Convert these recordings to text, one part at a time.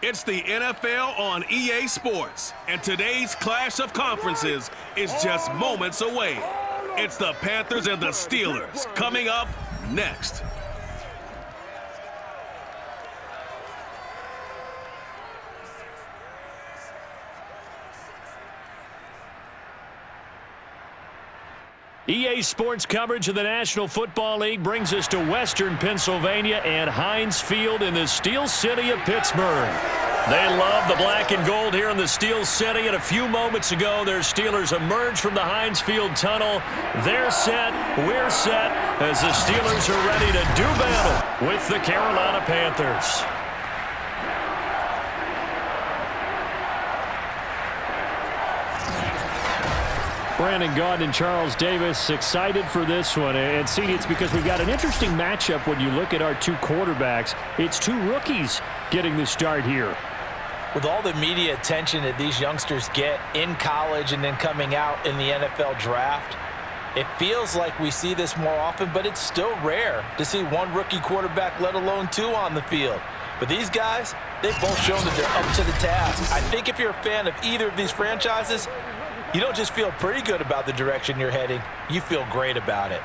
It's the NFL on EA Sports, and today's clash of conferences is just moments away. It's the Panthers and the Steelers coming up next. EA Sports coverage of the National Football League brings us to Western Pennsylvania and Heinz Field in the Steel City of Pittsburgh. They love the black and gold here in the Steel City, and a few moments ago, their Steelers emerged from the Heinz Field tunnel. They're set, we're set, as the Steelers are ready to do battle with the Carolina Panthers. Brandon Gaudin and Charles Davis excited for this one. And see, it's because we've got an interesting matchup when you look at our two quarterbacks. It's two rookies getting the start here. With all the media attention that these youngsters get in college and then coming out in the NFL draft, it feels like we see this more often, but it's still rare to see one rookie quarterback, let alone two on the field. But these guys, they've both shown that they're up to the task. I think if you're a fan of either of these franchises, you don't just feel pretty good about the direction you're heading, you feel great about it.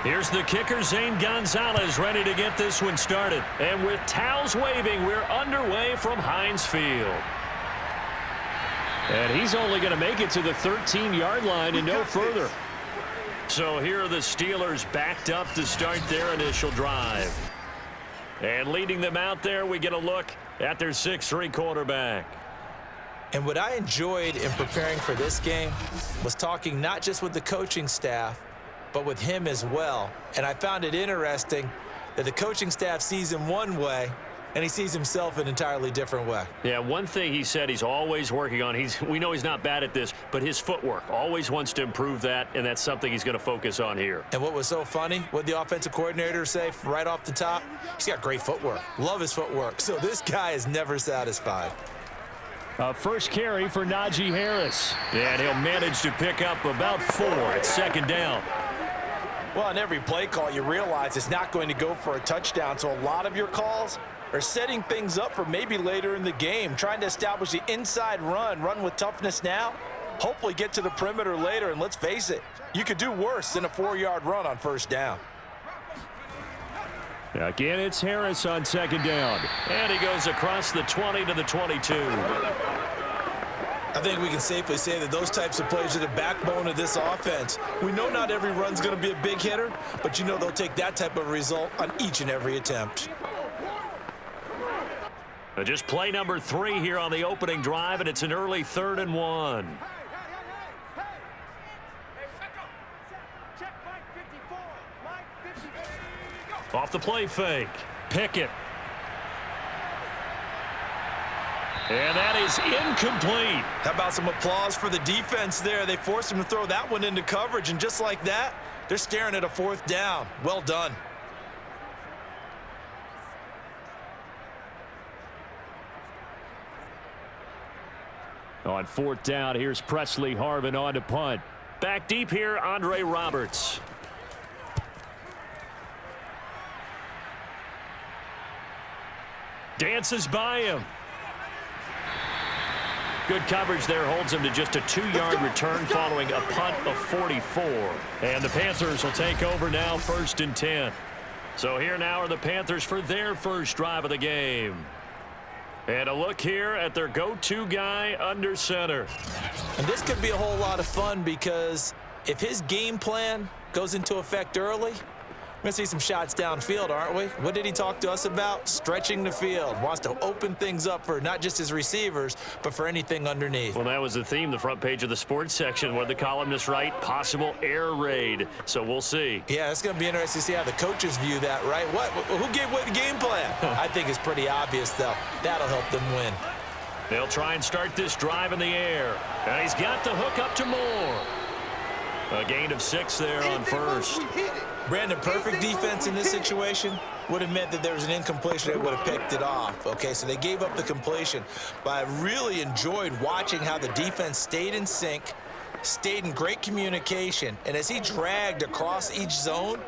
Here's the kicker, Zane Gonzalez, ready to get this one started. And with towels waving, we're underway from Heinz Field. And he's only going to make it to the 13-yard line and no further. So here are the Steelers backed up to start their initial drive. And leading them out there, we get a look at their 6'3" quarterback. And what I enjoyed in preparing for this game was talking not just with the coaching staff, but with him as well. And I found it interesting that the coaching staff sees him one way, and he sees himself an entirely different way. Yeah, one thing he said he's always working on, we know he's not bad at this, but his footwork, always wants to improve that, and that's something he's going to focus on here. And what was so funny, what the offensive coordinator say right off the top, he's got great footwork. Love his footwork. So this guy is never satisfied. First carry for Najee Harris. And he'll manage to pick up about 4 at second down. Well, on every play call, you realize it's not going to go for a touchdown, so a lot of your calls are setting things up for maybe later in the game, trying to establish the inside run with toughness now, hopefully get to the perimeter later, and let's face it, you could do worse than a 4-yard run on first down. Again, it's Harris on second down, and he goes across the 20 to the 22. I think we can safely say that those types of plays are the backbone of this offense. We know not every run's going to be a big hitter, but you know they'll take that type of result on each and every attempt. Just play number 3 here on the opening drive, and it's an early 3rd and 1. Off the play fake. Pickett. And that is incomplete. How about some applause for the defense there? They forced him to throw that one into coverage, and just like that, they're staring at a 4th down. Well done. On 4th down, here's Presley Harvin on to punt. Back deep here, Andre Roberts. Dances by him. Good coverage there, holds him to just a 2-yard return following a punt of 44. And the Panthers will take over now, 1st and 10. So here now are the Panthers for their first drive of the game. And a look here at their go-to guy under center. And this could be a whole lot of fun because if his game plan goes into effect early, We're going to see some shots downfield, aren't we? What did he talk to us about? Stretching the field. Wants to open things up for not just his receivers, but for anything underneath. Well, that was the theme, the front page of the sports section, where the columnists write possible air raid. So we'll see. Yeah, it's going to be interesting to see how the coaches view that, right? Who gave away the game plan? I think it's pretty obvious, though. That'll help them win. They'll try and start this drive in the air. And he's got the hook up to Moore. A gain of 6 there on first. Brandon, perfect defense in this situation would have meant that there was an incompletion. They would have picked it off. Okay, so they gave up the completion. But I really enjoyed watching how the defense stayed in sync, stayed in great communication. And as he dragged across each zone,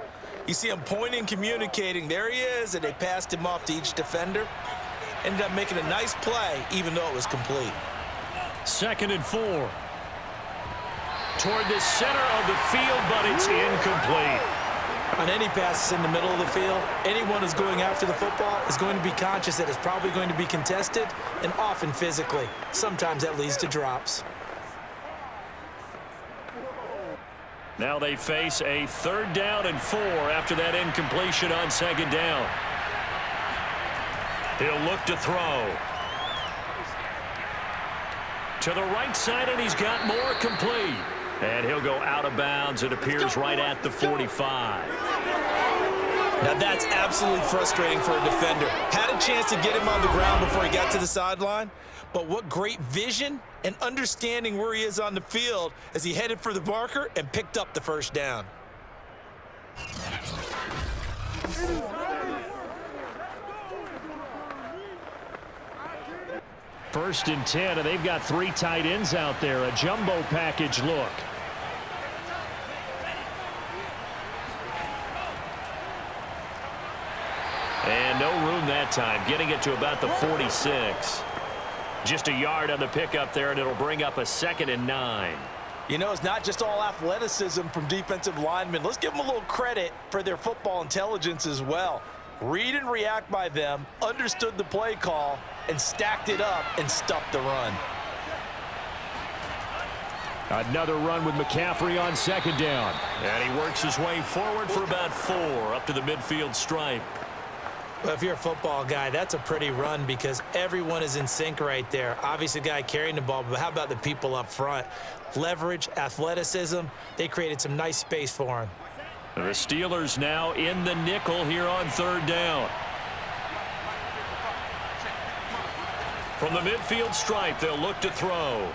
you see him pointing, communicating. There he is, and they passed him off to each defender. Ended up making a nice play, even though it was complete. 2nd and 4. Toward the center of the field, but it's incomplete. On any passes in the middle of the field, anyone who's going after the football is going to be conscious that it's probably going to be contested, and often physically. Sometimes that leads to drops. Now they face a 3rd down and 4 after that incompletion on 2nd down. He'll look to throw. To the right side, and he's got more complete. And he'll go out of bounds. It appears right at the 45. Now that's absolutely frustrating for a defender. Had a chance to get him on the ground before he got to the sideline, but what great vision and understanding where he is on the field as he headed for the marker and picked up the 1st down. First and 10, and they've got 3 tight ends out there. A jumbo package look. And no room that time, getting it to about the 46. Just a yard on the pickup there, and it'll bring up a 2nd and 9. You know, it's not just all athleticism from defensive linemen. Let's give them a little credit for their football intelligence as well. Read and react by them, understood the play call, and stacked it up and stuffed the run. Another run with McCaffrey on 2nd down. And he works his way forward for about 4 up to the midfield stripe. Well, if you're a football guy, that's a pretty run because everyone is in sync right there. Obviously, the guy carrying the ball, but how about the people up front? Leverage, athleticism, they created some nice space for him. The Steelers now in the nickel here on 3rd down. From the midfield stripe, they'll look to throw.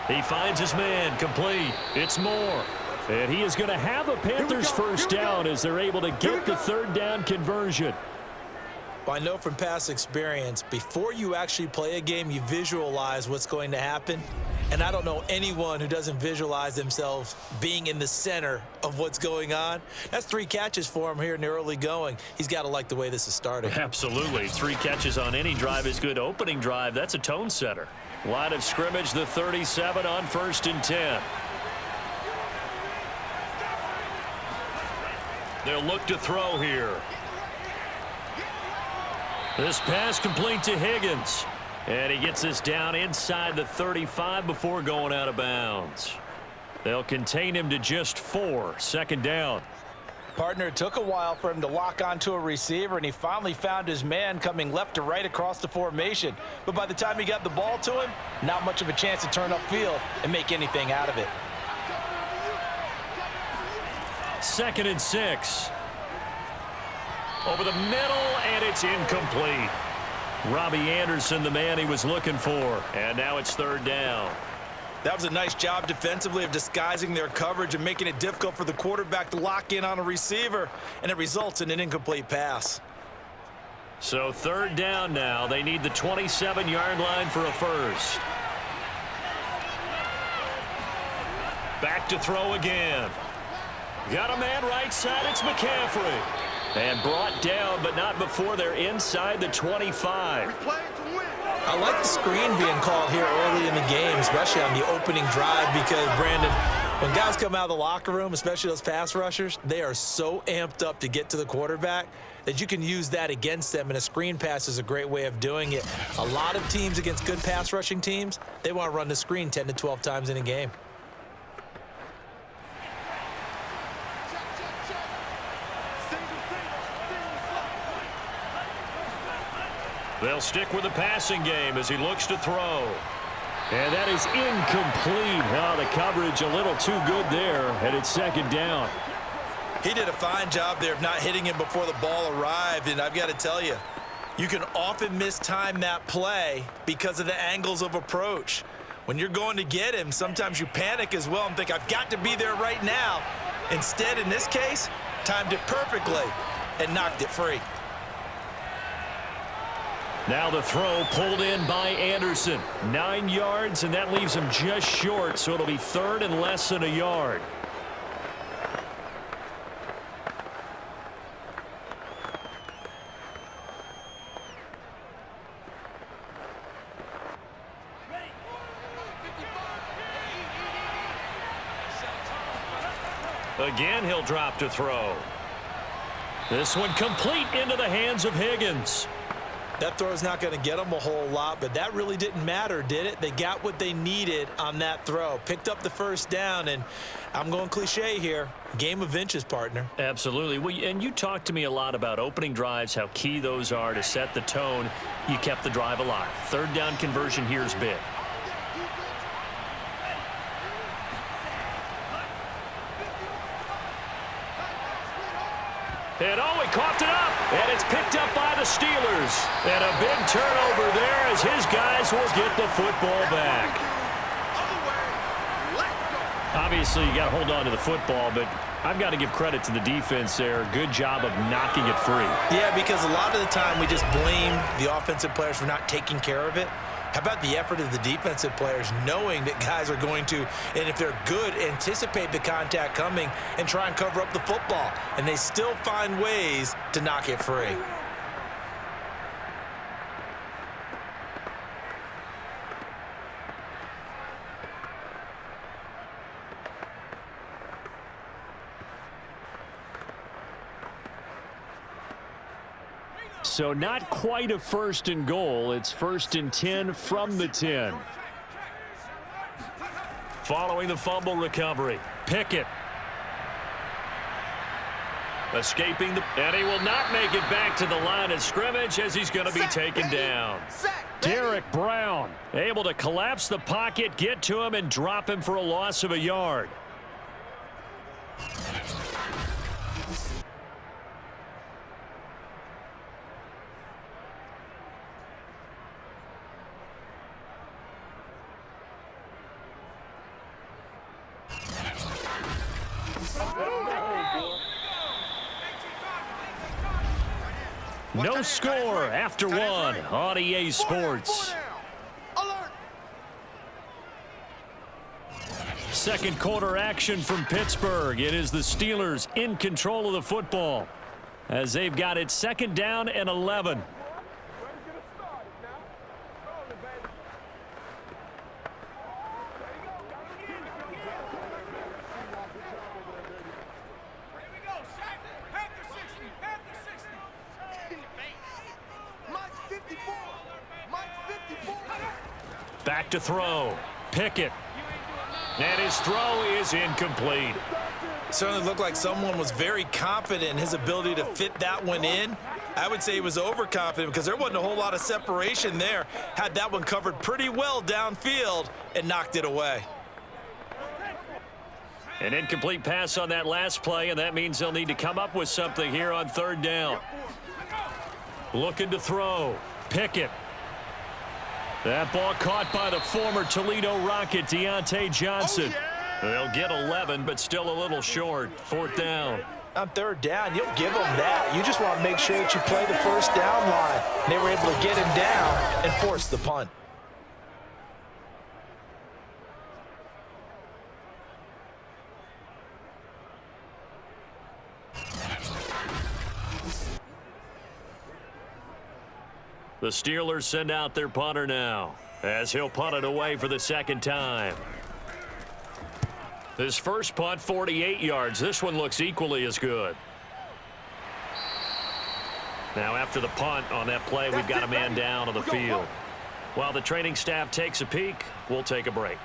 He finds his man, complete. It's Moore. And he is going to have a Panthers 1st down as they're able to get the 3rd down conversion. Well, I know from past experience, before you actually play a game, you visualize what's going to happen. And I don't know anyone who doesn't visualize themselves being in the center of what's going on. That's 3 catches for him here in the early going. He's got to like the way this is starting. Absolutely. 3 catches on any drive is good. Opening drive, that's a tone setter. Line of scrimmage, the 37 on 1st and 10. They'll look to throw here. This pass complete to Higgins. And he gets this down inside the 35 before going out of bounds. They'll contain him to just 4, 2nd down. Partner, it took a while for him to lock onto a receiver, and he finally found his man coming left to right across the formation. But by the time he got the ball to him, not much of a chance to turn upfield and make anything out of it. 2nd and 6. Over the middle, and it's incomplete. Robbie Anderson, the man he was looking for. And now it's 3rd down. That was a nice job defensively of disguising their coverage and making it difficult for the quarterback to lock in on a receiver, and it results in an incomplete pass. So 3rd down now. They need the 27-yard line for a 1st. Back to throw again. Got a man right side. It's McCaffrey. And brought down, but not before they're inside the 25. I like the screen being called here early in the game, especially on the opening drive, because, Brandon, when guys come out of the locker room, especially those pass rushers, they are so amped up to get to the quarterback that you can use that against them, and a screen pass is a great way of doing it. A lot of teams against good pass rushing teams, they want to run the screen 10 to 12 times in a game. They'll stick with the passing game as he looks to throw. And that is incomplete. Oh, the coverage a little too good there, and it's second down. He did a fine job there of not hitting him before the ball arrived, and I've got to tell you, you can often mistime that play because of the angles of approach. When you're going to get him, sometimes you panic as well and think, I've got to be there right now. Instead, in this case, timed it perfectly and knocked it free. Now the throw pulled in by Anderson. 9 yards, and that leaves him just short, so it'll be third and less than a yard. Again, he'll drop to throw. This one complete into the hands of Higgins. That throw's not going to get them a whole lot, but that really didn't matter, did it? They got what they needed on that throw. Picked up the first down, and I'm going cliche here. Game of inches, partner. Absolutely. Well, and you talked to me a lot about opening drives, how key those are to set the tone. You kept the drive alive. Third down conversion here is big. And he coughed it up, and it's picked up by the Steelers. And a big turnover there as his guys will get the football back. Obviously, you got to hold on to the football, but I've got to give credit to the defense there. Good job of knocking it free. Yeah, because a lot of the time we just blame the offensive players for not taking care of it. How about the effort of the defensive players knowing that guys are going to, and if they're good, anticipate the contact coming and try and cover up the football. And they still find ways to knock it free. So not quite a first and goal. It's first and 10 from the 10. Following the fumble recovery, Pickett. Escaping and he will not make it back to the line of scrimmage as he's going to be taken down. Derek Brown able to collapse the pocket, get to him, and drop him for a loss of a yard. No score after one on EA Sports. Second quarter action from Pittsburgh. It is the Steelers in control of the football as they've got it second down and 11. Back to throw. Pickett. And his throw is incomplete. Certainly looked like someone was very confident in his ability to fit that one in. I would say he was overconfident because there wasn't a whole lot of separation there. Had that one covered pretty well downfield and knocked it away. An incomplete pass on that last play, and that means they'll need to come up with something here on third down. Looking to throw. Pickett. That ball caught by the former Toledo Rocket, Deontay Johnson. They'll get 11, but still a little short. Fourth down. On third down, you'll give them that. You just want to make sure that you play the first down line. They were able to get him down and force the punt. The Steelers send out their punter now as he'll punt it away for the second time. His first punt, 48 yards. This one looks equally as good. Now after the punt on that play, we've got a man down on the field. While the training staff takes a peek, we'll take a break.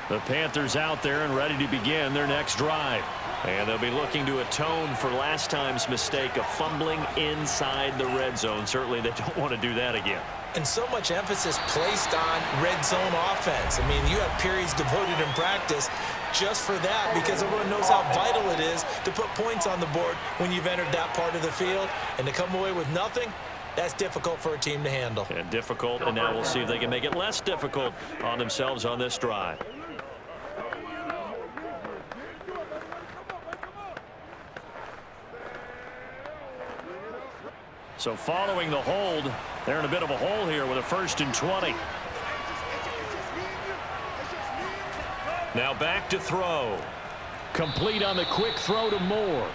The Panthers out there and ready to begin their next drive. And they'll be looking to atone for last time's mistake of fumbling inside the red zone. Certainly they don't want to do that again. And so much emphasis placed on red zone offense. I mean, you have periods devoted in practice just for that because everyone knows how vital it is to put points on the board when you've entered that part of the field. And to come away with nothing, that's difficult for a team to handle. And difficult, and now we'll see if they can make it less difficult on themselves on this drive. So following the hold, they're in a bit of a hole here with a 1st and 20. Now back to throw. Complete on the quick throw to Moore.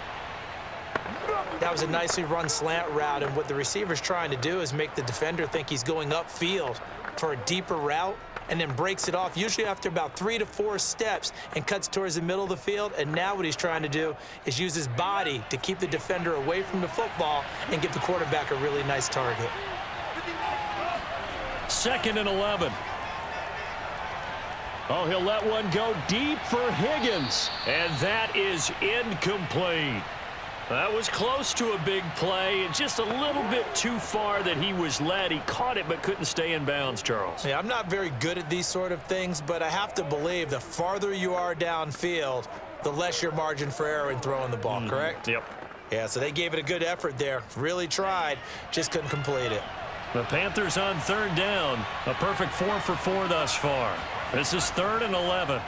That was a nicely run slant route, and what the receiver's trying to do is make the defender think he's going upfield for a deeper route and then breaks it off, usually after about 3 to 4 steps, and cuts towards the middle of the field. And now what he's trying to do is use his body to keep the defender away from the football and give the quarterback a really nice target. 2nd and 11. Oh, he'll let one go deep for Higgins, and that is incomplete. That was close to a big play, and just a little bit too far that he was led. He caught it but couldn't stay in bounds, Charles. Yeah, I'm not very good at these sort of things, but I have to believe the farther you are downfield, the less your margin for error in throwing the ball, correct? Yep. Yeah, so they gave it a good effort there. Really tried, just couldn't complete it. The Panthers on 3rd down. A perfect 4 for 4 thus far. This is 3rd and 11.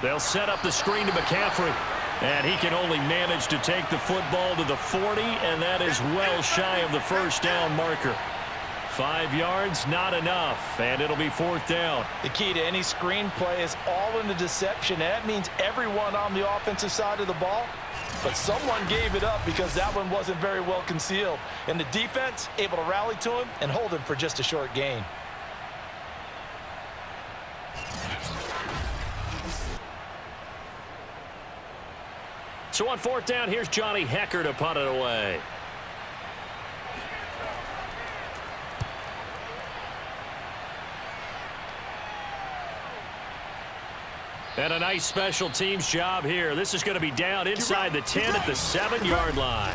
They'll set up the screen to McCaffrey. And he can only manage to take the football to the 40, and that is well shy of the 1st down marker. 5 yards, not enough, and it'll be 4th down. The key to any screen play is all in the deception. That means everyone on the offensive side of the ball, but someone gave it up because that one wasn't very well concealed. And the defense able to rally to him and hold him for just a short gain. So on 4th down, here's Johnny Hecker to punt it away. And a nice special teams job here. This is going to be down inside the 10 at the 7-yard line.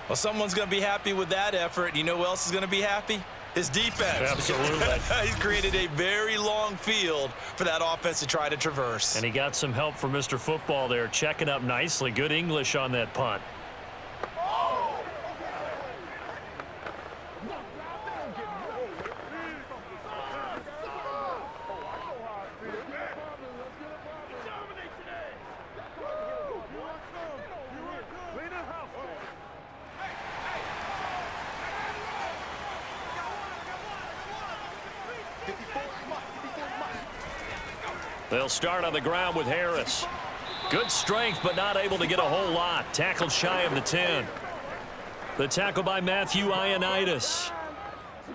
Well, someone's going to be happy with that effort. You know who else is going to be happy? His defense. Absolutely. He's created a very long field for that offense to try to traverse. And he got some help from Mr. Football there, checking up nicely. Good English on that punt. They'll start on the ground with Harris. Good strength, but not able to get a whole lot. Tackled shy of the 10. The tackle by Matthew Ioannidis.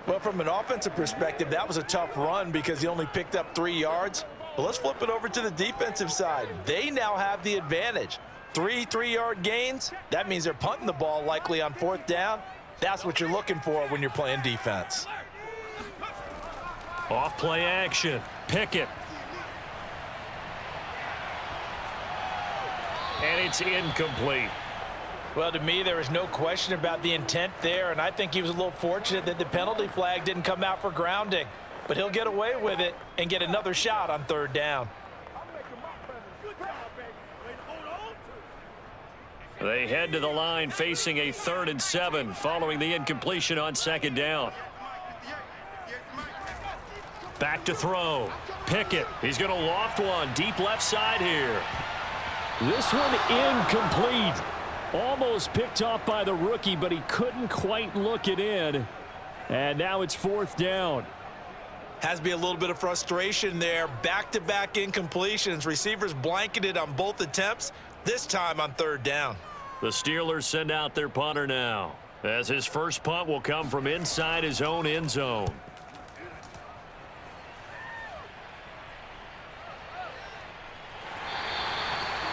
Well, from an offensive perspective, that was a tough run because he only picked up 3 yards. But let's flip it over to the defensive side. They now have the advantage. 3 3-yard gains. That means they're punting the ball likely on 4th down. That's what you're looking for when you're playing defense. Off play action. Pickett. And it's incomplete. Well, to me, there is no question about the intent there, and I think he was a little fortunate that the penalty flag didn't come out for grounding. But he'll get away with it and get another shot on 3rd down. They head to the line facing a 3rd and 7 following the incompletion on 2nd down. Back to throw. Pickett. He's going to loft one deep left side here. This one incomplete. Almost picked off by the rookie, but he couldn't quite look it in. And now it's 4th down. Has to be a little bit of frustration there. Back-to-back incompletions. Receivers blanketed on both attempts, this time on 3rd down. The Steelers send out their punter now, as his first punt will come from inside his own end zone.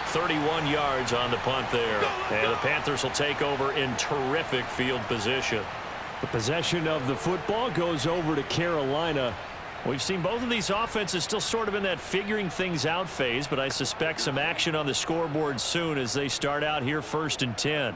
31 yards on the punt there. And the Panthers will take over in terrific field position. The possession of the football goes over to Carolina. We've seen both of these offenses still sort of in that figuring things out phase, but I suspect some action on the scoreboard soon as they start out here 1st and 10.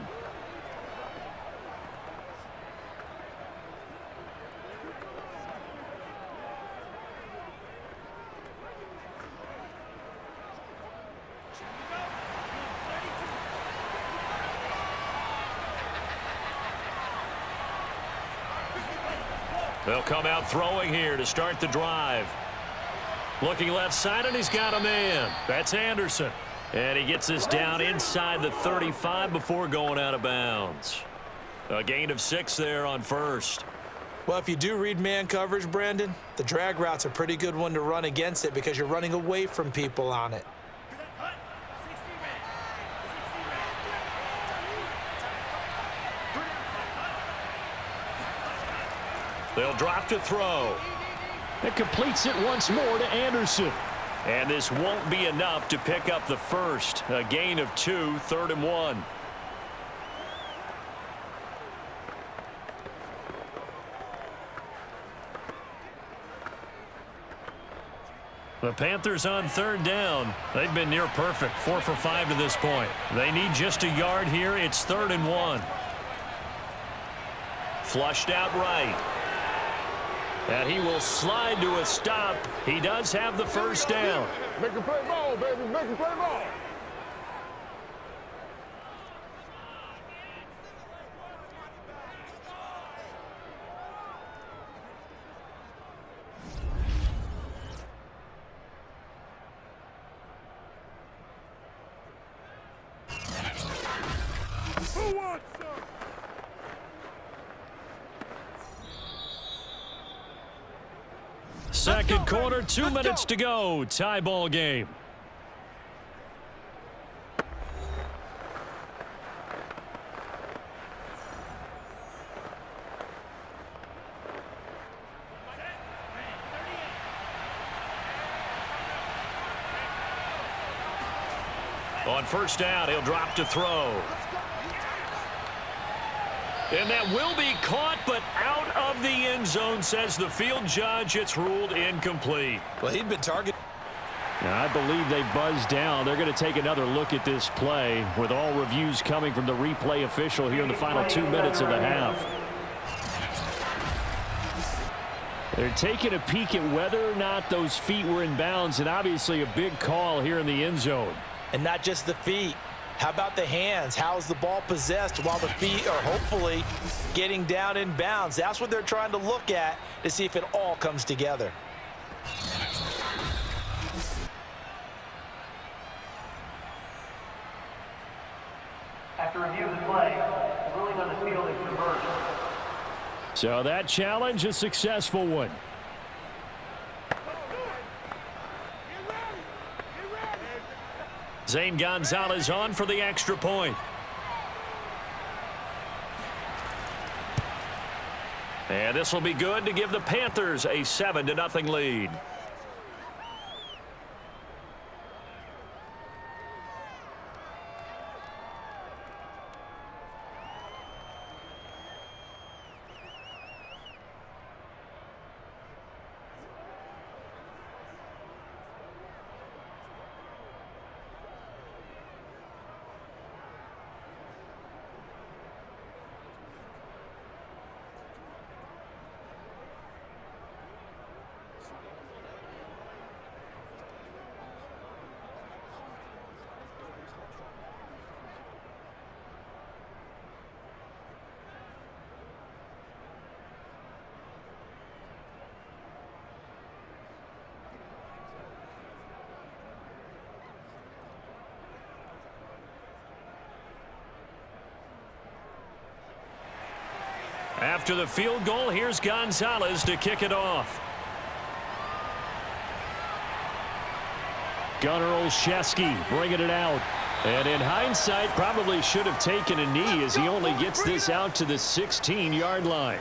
They'll come out throwing here to start the drive. Looking left side, and he's got a man. That's Anderson. And he gets this down inside the 35 before going out of bounds. A gain of 6 there on first. Well, if you do read man coverage, Brandon, the drag route's a pretty good one to run against it because you're running away from people on it. They'll drop to throw. It completes it once more to Anderson. And this won't be enough to pick up the first. A gain of 2, 3rd and 1. The Panthers on 3rd down. They've been near perfect, 4 for 5 to this point. They need just a yard here. It's 3rd and 1. Flushed out right. And he will slide to a stop. He does have the first down. Make him play ball, baby. Make him play ball. Who wants some? Second quarter, 2 minutes to go. Tie ball game. On first down, he'll drop to throw. And that will be caught, but out of the end zone, says the field judge. It's ruled incomplete. Well, he'd been targeted. Now, I believe they buzzed down. They're going to take another look at this play with all reviews coming from the replay official here in the final 2 minutes of the half. They're taking a peek at whether or not those feet were in bounds, and obviously a big call here in the end zone. And not just the feet. How about the hands? How's the ball possessed while the feet are hopefully getting down in bounds? That's what they're trying to look at to see if it all comes together. After review of the play, the ruling on the field is reversed. So that challenge, a successful one. Zane Gonzalez on for the extra point. And this will be good to give the Panthers a 7-0 lead. After the field goal, here's Gonzalez to kick it off. Gunnar Olszewski bringing it out. And in hindsight, probably should have taken a knee as he only gets this out to the 16-yard line.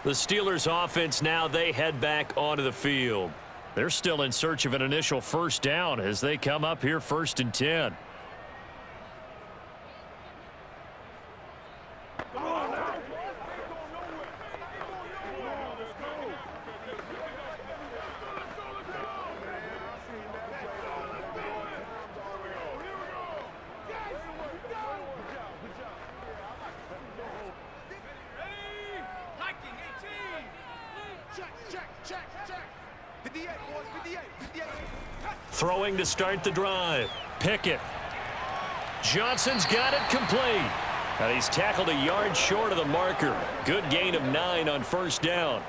The Steelers offense now, they head back onto the field. They're still in search of an initial first down as they come up here 1st and 10. Throwing to start the drive. Pickett. Johnson's got it complete. And he's tackled a yard short of the marker. Good gain of 9 on first down.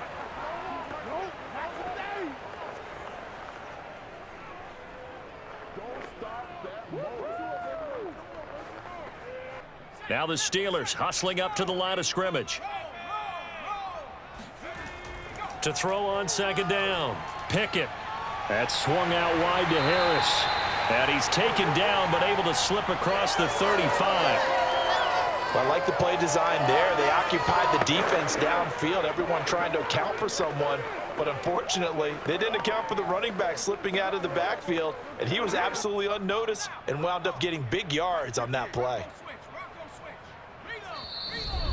Now the Steelers hustling up to the line of scrimmage. To throw on second down. Pickett. That swung out wide to Harris. And he's taken down but able to slip across the 35. Well, I like the play design there. They occupied the defense downfield, everyone trying to account for someone. But unfortunately, they didn't account for the running back slipping out of the backfield, and he was absolutely unnoticed and wound up getting big yards on that play.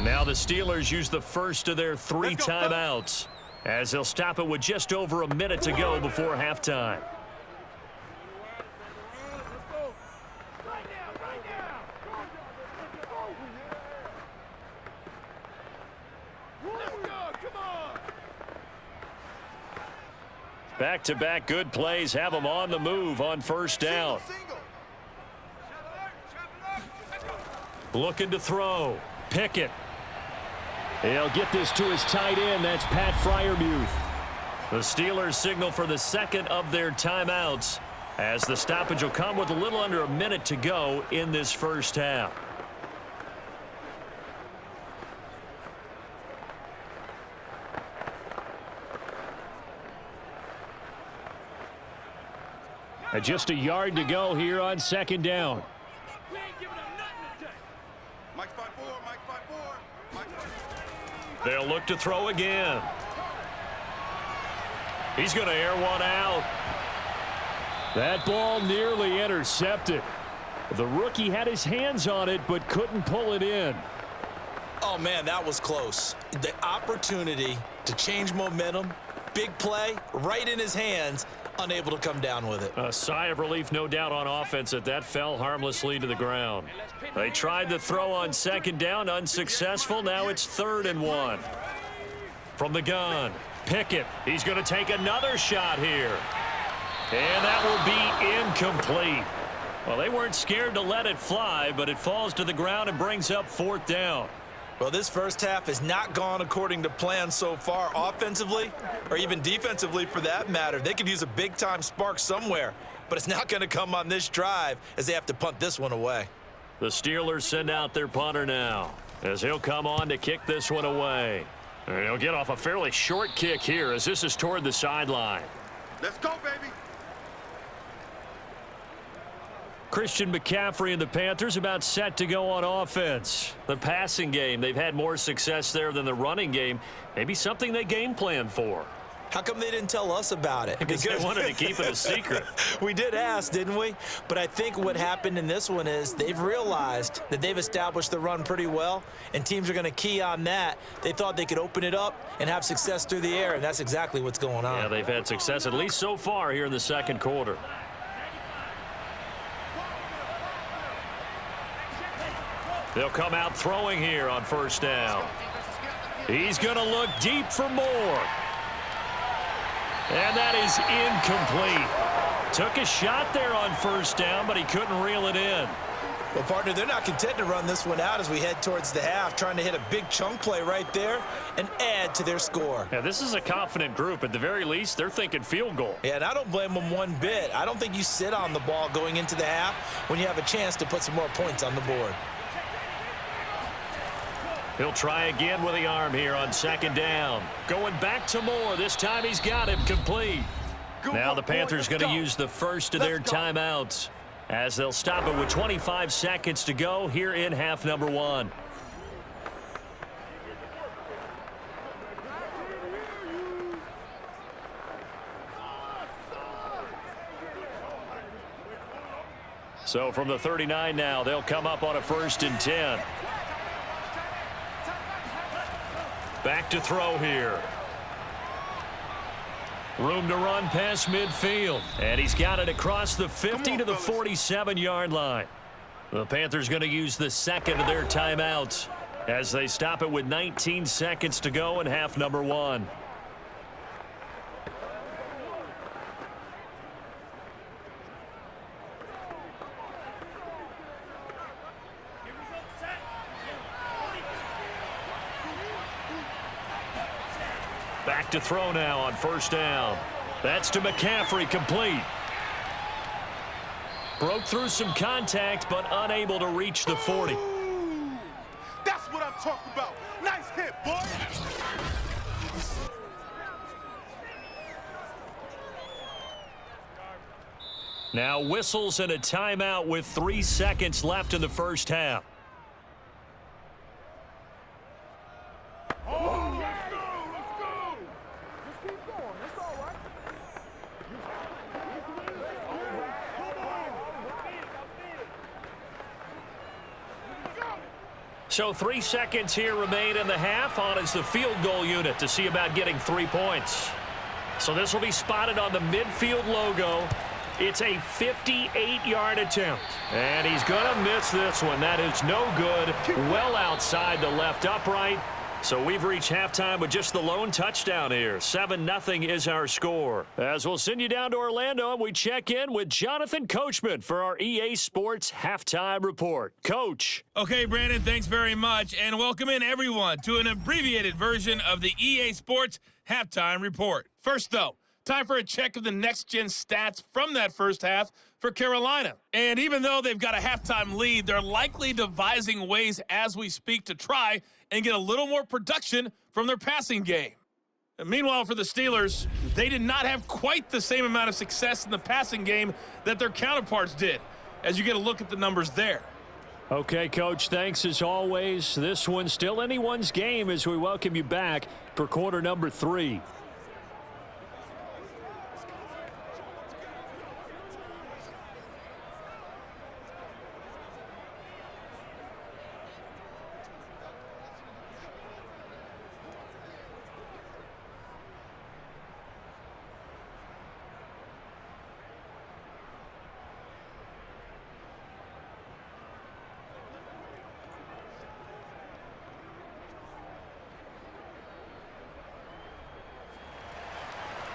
Now the Steelers use the first of their 3 timeouts, as they'll stop it with just over a minute to go before halftime. Back-to-back good plays have them on the move on first down. Looking to throw. Pickett. He'll get this to his tight end. That's Pat Freiermuth. The Steelers signal for the second of their timeouts, as the stoppage will come with a little under a minute to go in this first half. And just a yard to go here on second down. They'll look to throw again. He's going to air one out. That ball nearly intercepted. The rookie had his hands on it but couldn't pull it in. Oh, man, that was close. The opportunity to change momentum, big play, right in his hands, unable to come down with it. A sigh of relief, no doubt, on offense that fell harmlessly to the ground. They tried to throw on second down, unsuccessful. Now it's 3rd and 1. From the gun, Pickett. He's going to take another shot here. And that will be incomplete. Well, they weren't scared to let it fly, but it falls to the ground and brings up 4th down. Well, this first half has not gone according to plan so far offensively, or even defensively for that matter. They could use a big-time spark somewhere, but it's not going to come on this drive as they have to punt this one away. The Steelers send out their punter now, as he'll come on to kick this one away. And he'll get off a fairly short kick here as this is toward the sideline. Let's go, baby. Christian McCaffrey and the Panthers about set to go on offense. The passing game, they've had more success there than the running game. Maybe something they game plan for. How come they didn't tell us about it? Because they wanted to keep it a secret. We did ask, didn't we? But I think what happened in this one is they've realized that they've established the run pretty well, and teams are going to key on that. They thought they could open it up and have success through the air, and that's exactly what's going on. Yeah, they've had success, at least so far, here in the second quarter. They'll come out throwing here on first down. He's going to look deep for more. And that is incomplete. Took a shot there on first down, but he couldn't reel it in. Well, partner, they're not content to run this one out as we head towards the half, trying to hit a big chunk play right there and add to their score. Yeah, this is a confident group. At the very least, they're thinking field goal. Yeah, and I don't blame them one bit. I don't think you sit on the ball going into the half when you have a chance to put some more points on the board. He'll try again with the arm here on second down. Going back to Moore. This time he's got him complete. Now the Panthers going to use the first of their timeouts, as they'll stop it with 25 seconds to go here in half number 1. So from the 39 now, they'll come up on a 1st and 10. Back to throw here. Room to run past midfield. And he's got it across the 50 to the 47-yard line. The Panthers going to use the second of their timeouts as they stop it with 19 seconds to go in half number 1. Back to throw now on first down. That's to McCaffrey, complete. Broke through some contact, but unable to reach the 40. That's what I'm talking about. Nice hit, boy. Now whistles and a timeout with 3 seconds left in the first half. Oh, let's go. Let's go. Just keep going. It's all right. So 3 seconds here remain in the half. On is the field goal unit to see about getting 3 points. So this will be spotted on the midfield logo. It's a 58-yard attempt. And he's going to miss this one. That is no good. Well outside the left upright. So we've reached halftime with just the lone touchdown here. 7-0 is our score. As we'll send you down to Orlando, and we check in with Jonathan Coachman for our EA Sports Halftime Report. Coach. Okay, Brandon, thanks very much. And welcome in, everyone, to an abbreviated version of the EA Sports Halftime Report. First, though, time for a check of the next-gen stats from that first half for Carolina. And even though they've got a halftime lead, they're likely devising ways as we speak to try and get a little more production from their passing game. And meanwhile, for the Steelers, they did not have quite the same amount of success in the passing game that their counterparts did, as you get a look at the numbers there. Okay, Coach, thanks as always. This one's still anyone's game as we welcome you back for quarter number 3.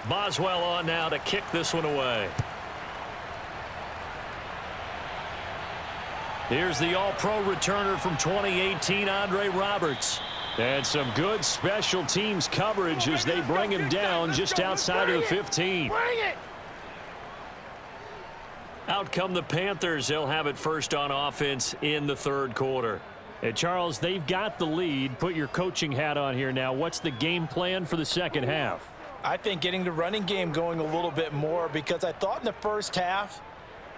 Boswell on now to kick this one away. Here's the all-pro returner from 2018, Andre Roberts. And some good special teams coverage as they bring him down just outside of the 15. Out come the Panthers. They'll have it first on offense in the third quarter. And Charles, they've got the lead. Put your coaching hat on here now. What's the game plan for the second half? I think getting the running game going a little bit more, because I thought in the first half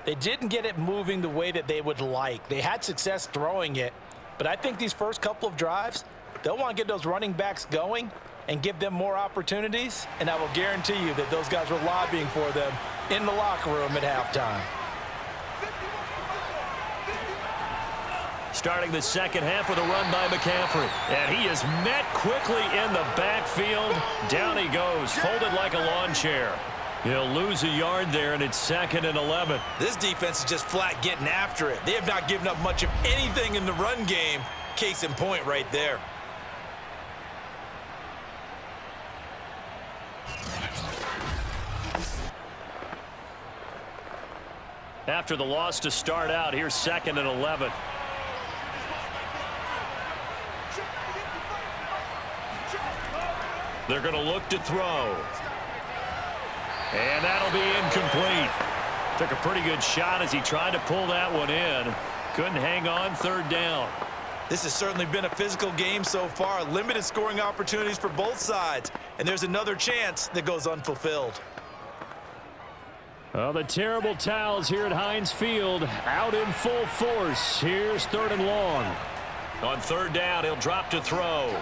they didn't get it moving the way that they would like. They had success throwing it, but I think these first couple of drives, they'll want to get those running backs going and give them more opportunities, and I will guarantee you that those guys were lobbying for them in the locker room at halftime. Starting the second half with a run by McCaffrey. And he is met quickly in the backfield. Down he goes, folded like a lawn chair. He'll lose a yard there, and it's 2nd and 11. This defense is just flat getting after it. They have not given up much of anything in the run game. Case in point right there. After the loss to start out, here's 2nd and 11. They're going to look to throw. And that'll be incomplete. Took a pretty good shot as he tried to pull that one in. Couldn't hang on, 3rd down. This has certainly been a physical game so far. Limited scoring opportunities for both sides. And there's another chance that goes unfulfilled. Oh, the terrible towels here at Heinz Field out in full force. Here's 3rd and long. On 3rd down, he'll drop to throw.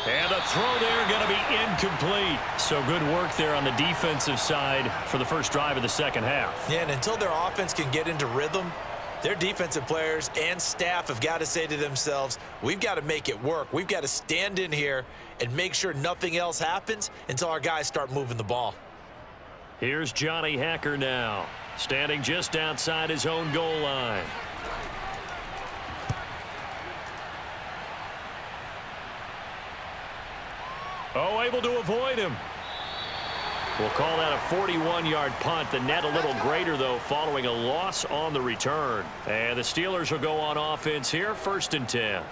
And the throw there going to be incomplete. So good work there on the defensive side for the first drive of the second half. Yeah, and until their offense can get into rhythm, their defensive players and staff have got to say to themselves, we've got to make it work. We've got to stand in here and make sure nothing else happens until our guys start moving the ball. Here's Johnny Hacker now, standing just outside his own goal line. Oh, able to avoid him. We'll call that a 41-yard punt. The net a little greater, though, following a loss on the return. And the Steelers will go on offense here, 1st and 10.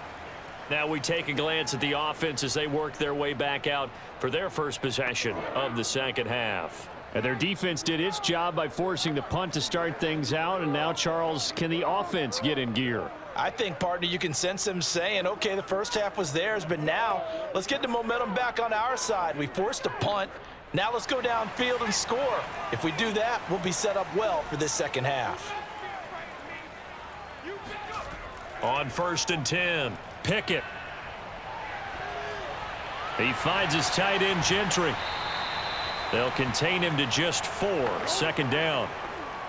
Now we take a glance at the offense as they work their way back out for their first possession of the second half. And their defense did its job by forcing the punt to start things out. And now, Charles, can the offense get in gear? I think, partner, you can sense them saying, okay, the first half was theirs, but now let's get the momentum back on our side. We forced a punt. Now let's go downfield and score. If we do that, we'll be set up well for this second half. On 1st and 10, Pickett. He finds his tight end, Gentry. They'll contain him to just 4, 2nd down.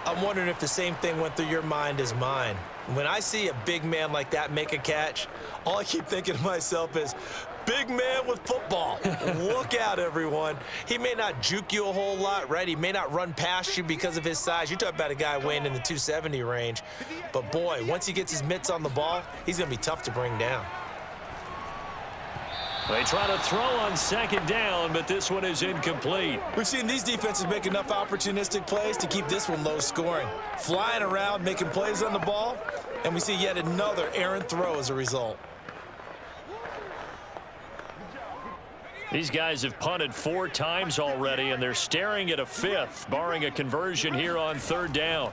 I'm wondering if the same thing went through your mind as mine. When I see a big man like that make a catch, all I keep thinking to myself is, big man with football. Look out, everyone. He may not juke you a whole lot, right? He may not run past you because of his size. You're talking about a guy weighing in the 270 range. But, boy, once he gets his mitts on the ball, he's going to be tough to bring down. They try to throw on 2nd down, but this one is incomplete. We've seen these defenses make enough opportunistic plays to keep this one low scoring. Flying around, making plays on the ball, and we see yet another errant throw as a result. These guys have punted 4 times already, and they're staring at a 5th, barring a conversion here on 3rd down.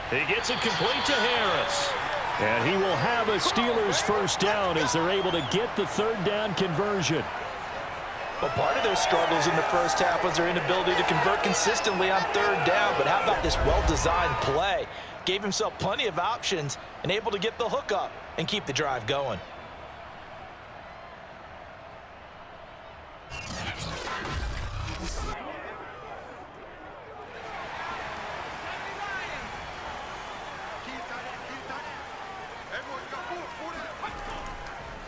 He gets it complete to Harris. And he will have a Steelers first down as they're able to get the 3rd down conversion. Well, part of their struggles in the first half was their inability to convert consistently on 3rd down. But how about this well-designed play? Gave himself plenty of options and able to get the hook up and keep the drive going.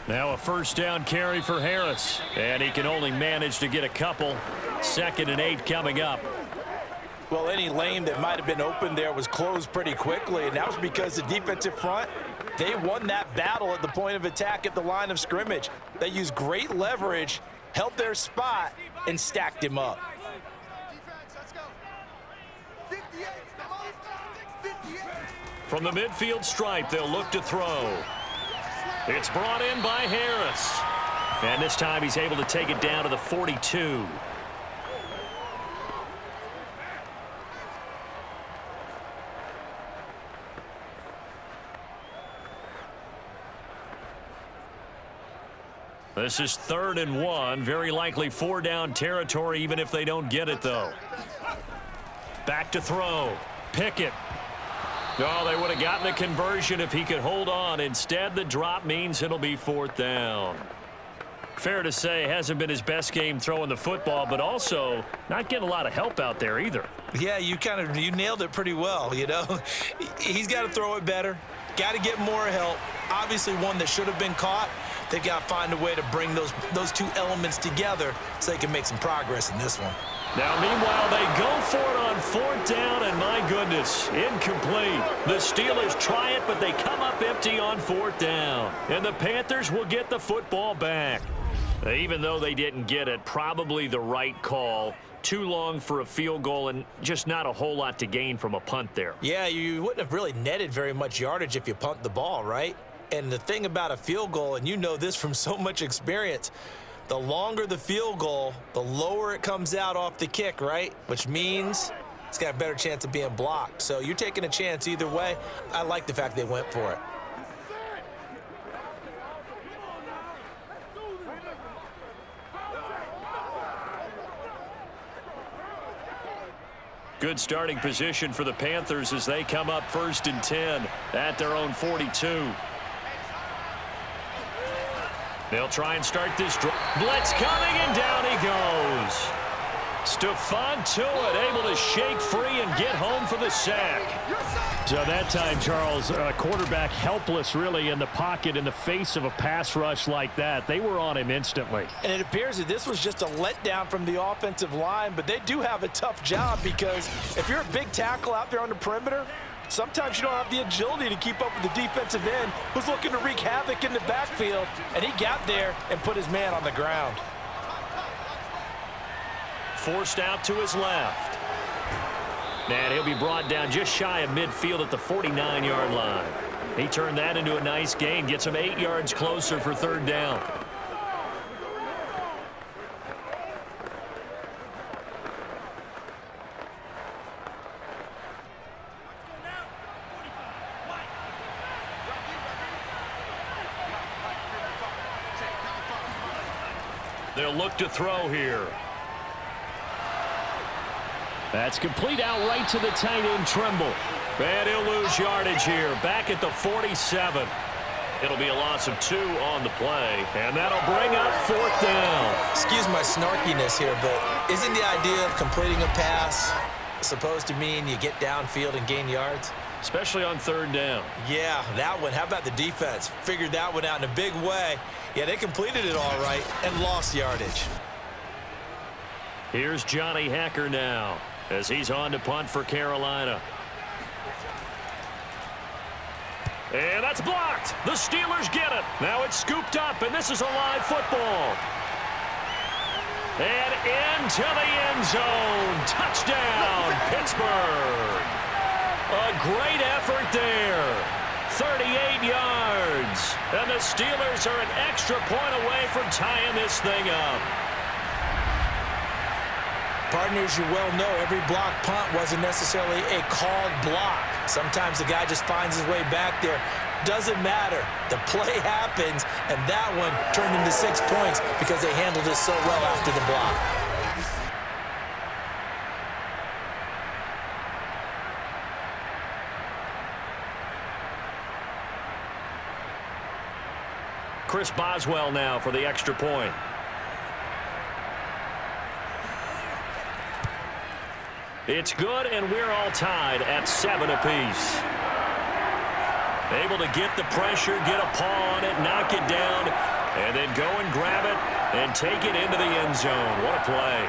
Now a 1st down carry for Harris, and he can only manage to get a couple. 2nd and 8 coming up. Well, any lane that might have been open there was closed pretty quickly, and that was because the defensive front, they won that battle at the point of attack at the line of scrimmage. They used great leverage, held their spot, and stacked him up. From the midfield stripe, they'll look to throw. It's brought in by Harris. And this time he's able to take it down to the 42. This is 3rd and 1. Very likely 4-down territory, even if they don't get it, though. Back to throw. Pickett. Oh, they would have gotten the conversion if he could hold on. Instead, the drop means it'll be 4th down. Fair to say, hasn't been his best game throwing the football, but also not getting a lot of help out there either. Yeah, you nailed it pretty well, you know. He's got to throw it better. Got to get more help. Obviously, one that should have been caught. They've got to find a way to bring those 2 elements together so they can make some progress in this one. Now, meanwhile, they go for it on 4th down, and my goodness, incomplete. The Steelers try it, but they come up empty on 4th down. And the Panthers will get the football back. Even though they didn't get it, probably the right call. Too long for a field goal and just not a whole lot to gain from a punt there. Yeah, you wouldn't have really netted very much yardage if you punt the ball, right? And the thing about a field goal, and you know this from so much experience, the longer the field goal, the lower it comes out off the kick, right? Which means it's got a better chance of being blocked. So you're taking a chance either way. I like the fact they went for it. Good starting position for the Panthers as they come up 1st and 10 at their own 42. They'll try and start this drive. Blitz coming, and down he goes. Stephon Tuitt able to shake free and get home for the sack. So that time, Charles, quarterback helpless really in the pocket in the face of a pass rush like that. They were on him instantly. And it appears that this was just a letdown from the offensive line, but they do have a tough job because if you're a big tackle out there on the perimeter, sometimes you don't have the agility to keep up with the defensive end who's looking to wreak havoc in the backfield, and he got there and put his man on the ground. Forced out to his left. And he'll be brought down just shy of midfield at the 49-yard line. He turned that into a nice gain, gets him 8 yards closer for third down. They'll look to throw here. That's complete out right to the tight end, Tremble. And he'll lose yardage here, back at the 47. It'll be a loss of 2 on the play, and that'll bring up fourth down. Excuse my snarkiness here, but isn't the idea of completing a pass supposed to mean you get downfield and gain yards? Especially on third down. Yeah, that one. How about the defense? Figured that one out in a big way. Yeah, they completed it all right and lost yardage. Here's Johnny Hacker now as he's on to punt for Carolina. And that's blocked. The Steelers get it. Now it's scooped up, and this is a live football. And into the end zone. Touchdown, Pittsburgh. A great effort there. 38 yards. And the Steelers are an extra point away from tying this thing up. Partners, you well know every block punt wasn't necessarily a called block. Sometimes the guy just finds his way back there. Doesn't matter. The play happens, and that one turned into 6 points because they handled it so well after the block. Chris Boswell now for the extra point. It's good, and we're all tied at 7 apiece. Able to get the pressure, get a paw on it, knock it down, and then go and grab it and take it into the end zone. What a play.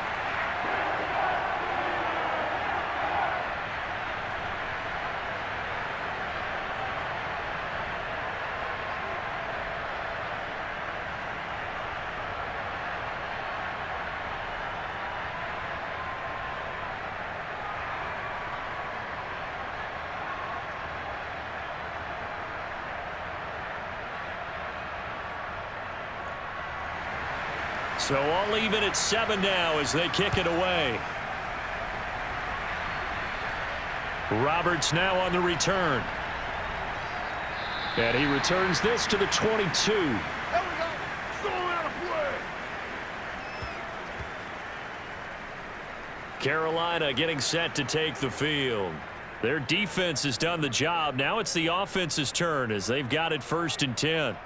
So all even at 7 now as they kick it away. Roberts now on the return. And he returns this to the 22. There we go. Throw out a play. Carolina getting set to take the field. Their defense has done the job. Now it's the offense's turn as they've got it 1st and 10.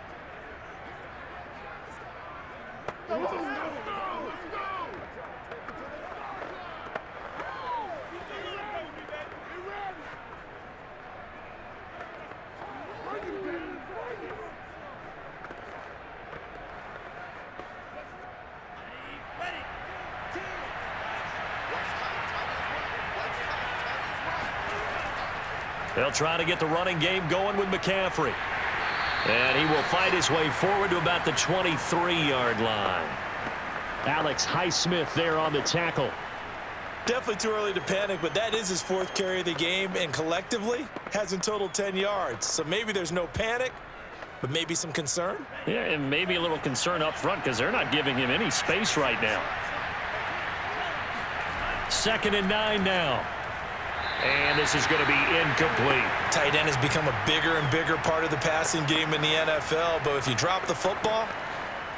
They'll try to get the running game going with McCaffrey. And he will fight his way forward to about the 23-yard line. Alex Highsmith there on the tackle. Definitely too early to panic, but that is his 4th carry of the game, and collectively has in total 10 yards. So maybe there's no panic, but maybe some concern. Yeah, and maybe a little concern up front because they're not giving him any space right now. 2nd and 9 now. And this is going to be incomplete. Tight end has become a bigger and bigger part of the passing game in the NFL, but if you drop the football,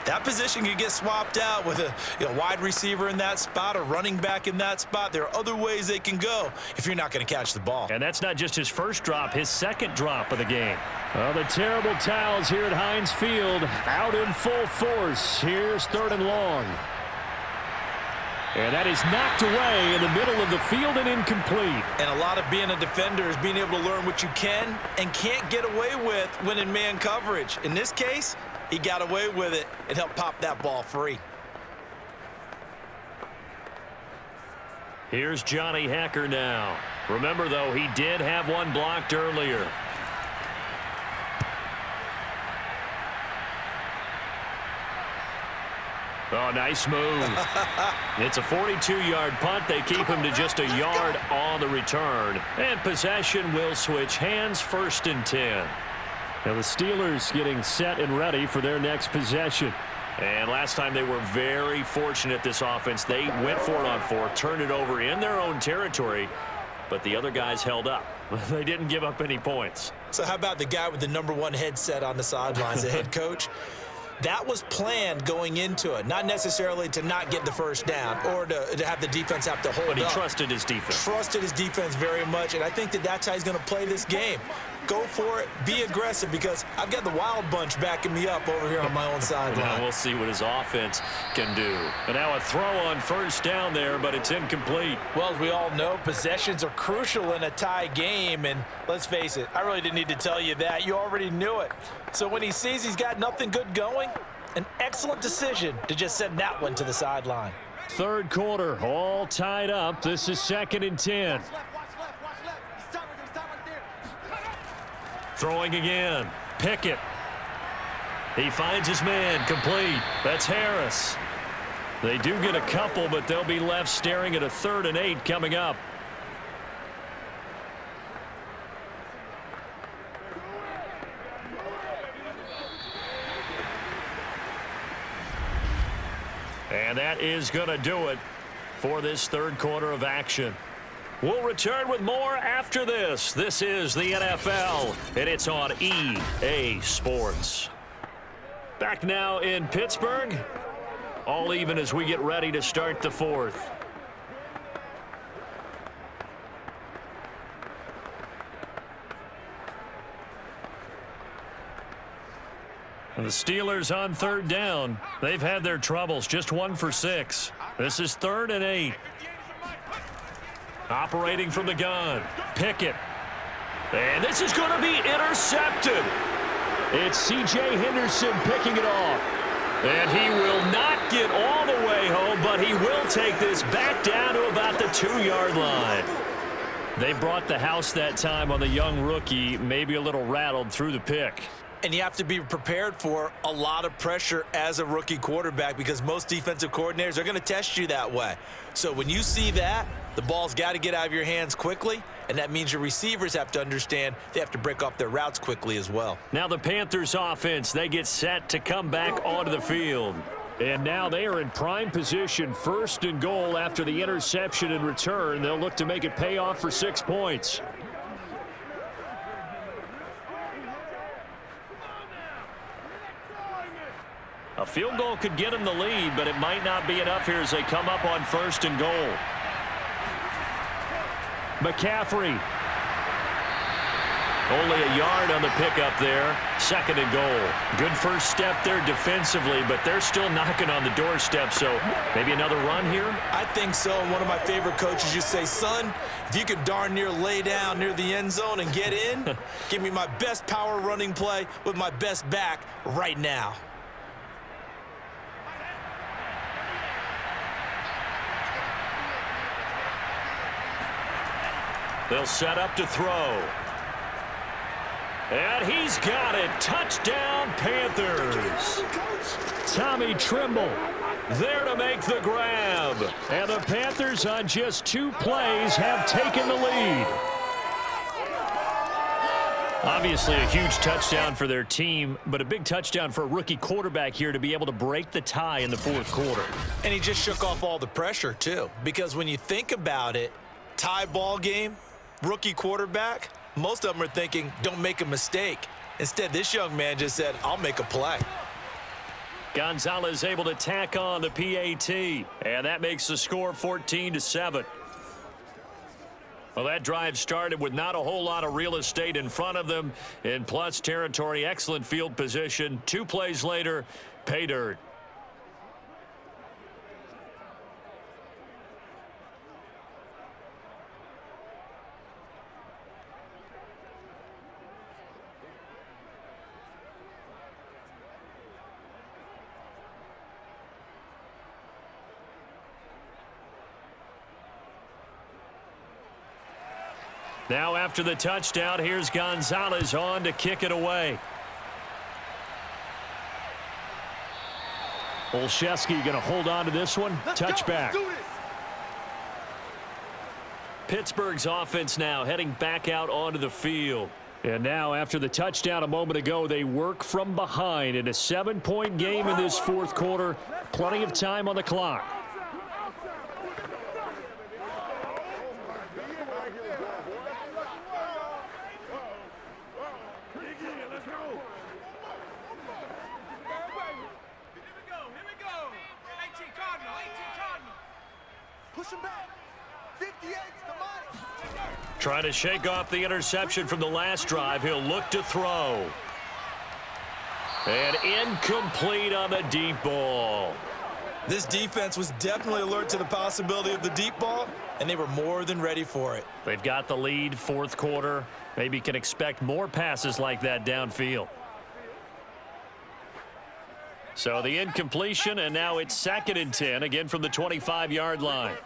that position can get swapped out with a wide receiver in that spot, a running back in that spot. There are other ways they can go if you're not going to catch the ball. And that's not just his first drop, his 2nd drop of the game. Oh, the terrible towels here at Heinz Field out in full force. Here's 3rd and long. And that is knocked away in the middle of the field and incomplete. And a lot of being a defender is being able to learn what you can and can't get away with when in man coverage. In this case, he got away with it and helped pop that ball free. Here's Johnny Hacker now. Remember, though, he did have one blocked earlier. Oh, nice move. It's a 42-yard punt. They keep him to just a yard on the return. And possession will switch hands, 1st and 10. Now the Steelers getting set and ready for their next possession. And last time they were very fortunate, this offense. They went for it on 4, turned it over in their own territory, but the other guys held up. They didn't give up any points. So how about the guy with the #1 headset on the sidelines, the head coach? That was planned going into it, not necessarily to not get the first down or to have the defense have to hold up. But he trusted his defense. Trusted his defense very much, and I think that's how he's going to play this game. Go for it. Be aggressive, because I've got the wild bunch backing me up over here on my own sideline. Well, we'll see what his offense can do. And now a throw on 1st down there, but it's incomplete. Well, as we all know, possessions are crucial in a tie game, and let's face it, I really didn't need to tell you that. You already knew it. So when he sees he's got nothing good going, an excellent decision to just send that one to the sideline. 3rd quarter, all tied up. This is 2nd and 10. Throwing again. Pickett. He finds his man. Complete. That's Harris. They do get a couple, but they'll be left staring at a 3rd and 8 coming up. And that is going to do it for this 3rd quarter of action. We'll return with more after this. This is the NFL, and it's on EA Sports. Back now in Pittsburgh. All even as we get ready to start the 4th. And the Steelers on 3rd down. They've had their troubles, just 1 for 6. This is 3rd and 8. Operating from the gun. Pickett. And this is going to be intercepted. It's C.J. Henderson picking it off. And he will not get all the way home, but he will take this back down to about the 2-yard line. They brought the house that time on the young rookie, maybe a little rattled through the pick. And you have to be prepared for a lot of pressure as a rookie quarterback, because most defensive coordinators are going to test you that way. So when you see that, the ball's got to get out of your hands quickly, and that means your receivers have to understand they have to break off their routes quickly as well. Now the Panthers offense, they get set to come back onto the field. And now they are in prime position, 1st and goal after the interception and return. They'll look to make it pay off for 6 points. A field goal could get them the lead, but it might not be enough here as they come up on 1st and goal. McCaffrey. Only a yard on the pickup there. 2nd and goal. Good first step there defensively, but they're still knocking on the doorstep, so maybe another run here? I think so. And one of my favorite coaches used to say, son, if you can darn near lay down near the end zone and get in, give me my best power running play with my best back right now. They'll set up to throw. And he's got it. Touchdown, Panthers. Tommy Tremble there to make the grab. And the Panthers on just 2 plays have taken the lead. Obviously a huge touchdown for their team, but a big touchdown for a rookie quarterback here to be able to break the tie in the 4th quarter. And he just shook off all the pressure, too. Because when you think about it, tie ball game, rookie quarterback, most of them are thinking, don't make a mistake. Instead, this young man just said, I'll make a play. Gonzalez able to tack on the PAT, and that makes the score 14-7. Well, that drive started with not a whole lot of real estate in front of them. In plus territory, excellent field position. 2 plays later, pay dirt. Now after the touchdown, here's Gonzalez on to kick it away. Olszewski going to hold on to this one. Touchback. Pittsburgh's offense now heading back out onto the field. And now after the touchdown a moment ago, they work from behind in a 7-point game in this fourth quarter. Plenty of time on the clock. Push him back. 58's the money. Trying to shake off the interception from the last drive. He'll look to throw. And incomplete on the deep ball. This defense was definitely alert to the possibility of the deep ball, and they were more than ready for it. They've got the lead, fourth quarter. Maybe can expect more passes like that downfield. So the incompletion, and now it's 2nd and 10, again from the 25-yard line.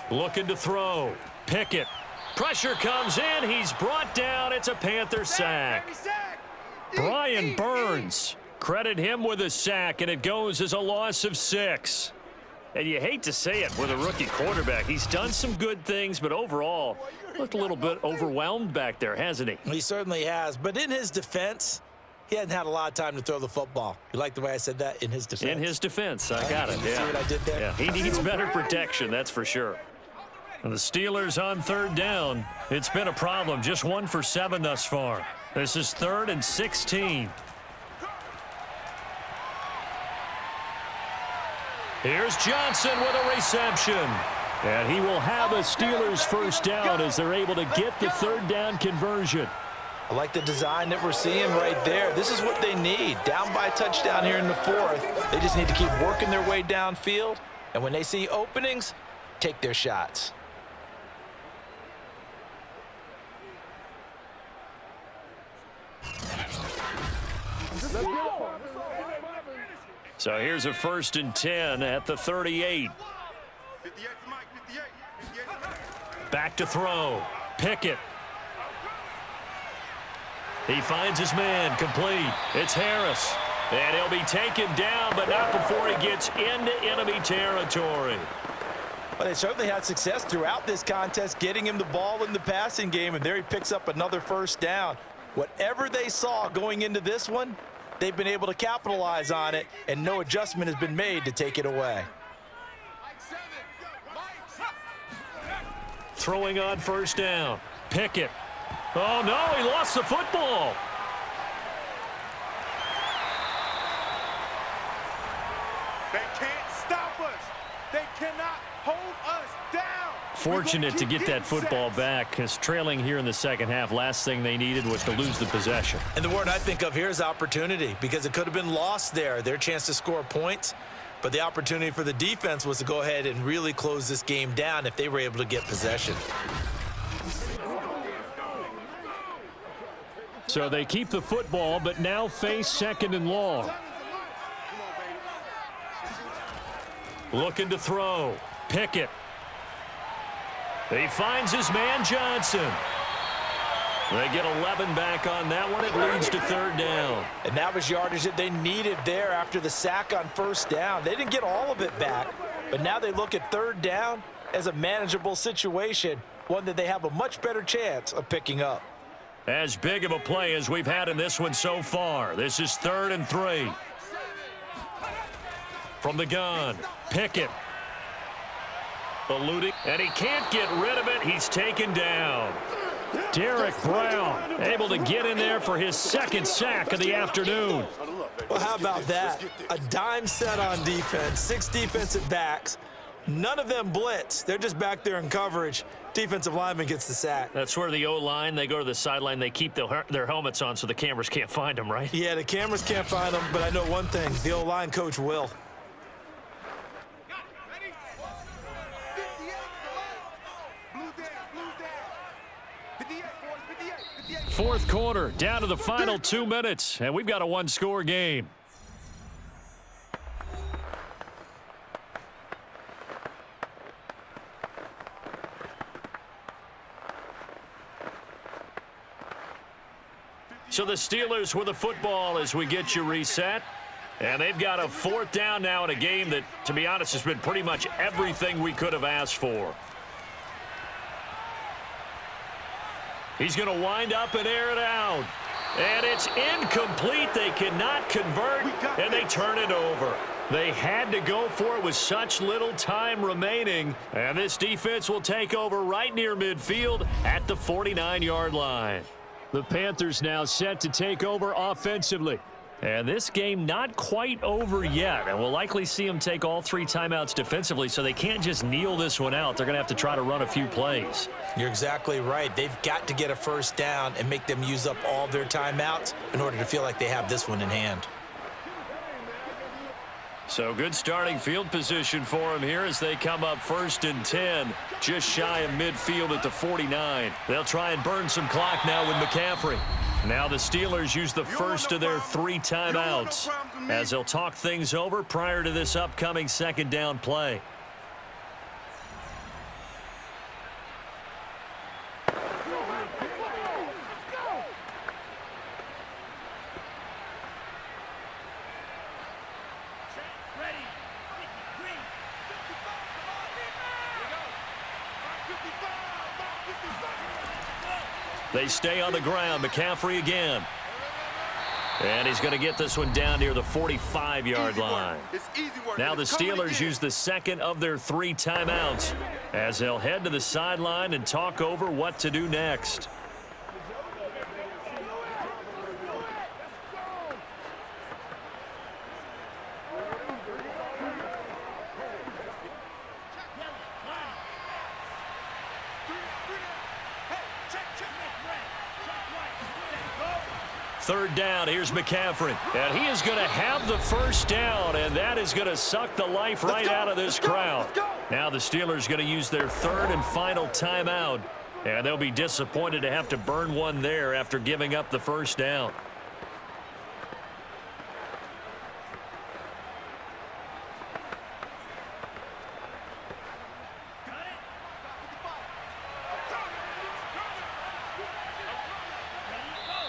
Looking to throw. Pickett. Pressure comes in. He's brought down. It's a Panther sack. Brian Burns. Credit him with a sack, and it goes as a loss of 6. And you hate to say it with a rookie quarterback. He's done some good things, but overall, looked a little bit overwhelmed back there, hasn't he? He certainly has. But in his defense, he hasn't had a lot of time to throw the football. You like the way I said that? In his defense. In his defense. I got it. See what I did there? Yeah, he needs better protection, that's for sure. And the Steelers on 3rd down. It's been a problem. Just 1 for 7 thus far. This is 3rd and 16. Here's Johnson with a reception. And he will have a Steelers first down as they're able to get the 3rd down conversion. I like the design that we're seeing right there. This is what they need. Down by a touchdown here in the 4th. They just need to keep working their way downfield. And when they see openings, take their shots. So here's a 1st and 10 at the 38. Back to throw. Pickett. He finds his man, complete. It's Harris. And he'll be taken down, but not before he gets into enemy territory. Well, they certainly had success throughout this contest, getting him the ball in the passing game, and there he picks up another first down. Whatever they saw going into this one, they've been able to capitalize on it, and no adjustment has been made to take it away. Throwing on 1st down. Pickett. Oh, no, he lost the football. They can't stop us. They cannot hold us down. Fortunate to get that football back, because trailing here in the second half, last thing they needed was to lose the possession. And the word I think of here is opportunity, because it could have been lost there, their chance to score points. But the opportunity for the defense was to go ahead and really close this game down if they were able to get possession. So they keep the football, but now face 2nd and long. Looking to throw. Pickett. He finds his man Johnson. They get 11 back on that one. It leads to 3rd down. And that was yardage that they needed there after the sack on 1st down. They didn't get all of it back, but now they look at 3rd down as a manageable situation, one that they have a much better chance of picking up. As big of a play as we've had in this one so far. This is 3rd and 3. From the gun, Pickett. Eluding, and he can't get rid of it. He's taken down. Derek Brown able to get in there for his 2nd sack of the afternoon. Well, how about that? A dime set on defense, 6 defensive backs. None of them blitz. They're just back there in coverage. Defensive lineman gets the sack. That's where the O-line, they go to the sideline, they keep their helmets on so the cameras can't find them, right? Yeah, the cameras can't find them, but I know one thing. The O-line coach will. Fourth quarter, down to the final 2 minutes, and we've got a 1-score game. So the Steelers with the football as we get you reset. And they've got a 4th down now in a game that, to be honest, has been pretty much everything we could have asked for. He's going to wind up and air it out. And it's incomplete. They cannot convert, and they turn it over. They had to go for it with such little time remaining. And this defense will take over right near midfield at the 49-yard line. The Panthers now set to take over offensively. And this game not quite over yet. And we'll likely see them take all 3 timeouts defensively, so they can't just kneel this one out. They're going to have to try to run a few plays. You're exactly right. They've got to get a 1st down and make them use up all their timeouts in order to feel like they have this one in hand. So good starting field position for them here as they come up 1st and 10, just shy of midfield at the 49. They'll try and burn some clock now with McCaffrey. Now the Steelers use the first of their 3 timeouts as they'll talk things over prior to this upcoming 2nd down play. They stay on the ground. McCaffrey again. And he's going to get this one down near the 45-yard line. Now the Steelers use the 2nd of their 3 timeouts as they'll head to the sideline and talk over what to do next. Third down, here's McCaffrey. And he is going to have the 1st down, and that is going to suck the life right out of this crowd. Now the Steelers going to use their 3rd and final timeout, and they'll be disappointed to have to burn one there after giving up the 1st down.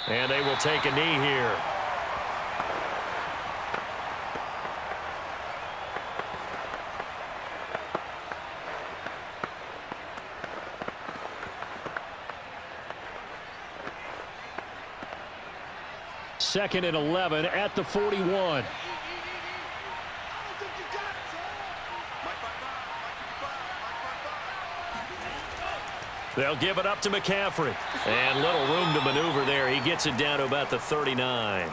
And they will take a knee here. Second and 11 at the 41. They'll give it up to McCaffrey. And little room to maneuver there. He gets it down to about the 39.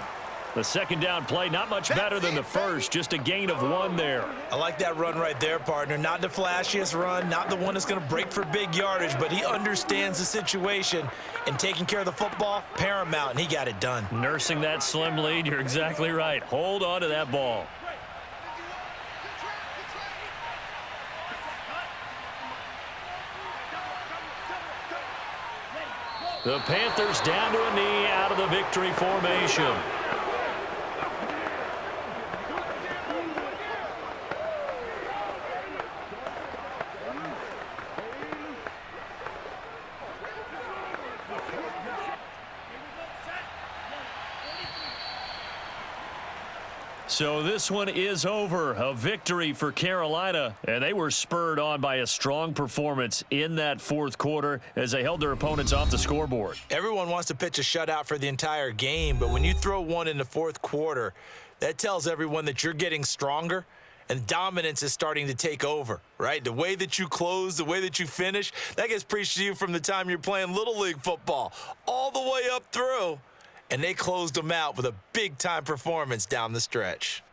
The 2nd down play, not much better than the 1st. Just a gain of 1 there. I like that run right there, partner. Not the flashiest run, not the one that's going to break for big yardage, but he understands the situation, and taking care of the football, paramount, and he got it done. Nursing that slim lead, you're exactly right. Hold on to that ball. The Panthers down to a knee out of the victory formation. So this one is over. A victory for Carolina, and they were spurred on by a strong performance in that 4th quarter as they held their opponents off the scoreboard. Everyone wants to pitch a shutout for the entire game, but when you throw one in the 4th quarter, that tells everyone that you're getting stronger and dominance is starting to take over, right? The way that you close, the way that you finish, that gets preached to you from the time you're playing Little League football all the way up through. And they closed them out with a big-time performance down the stretch.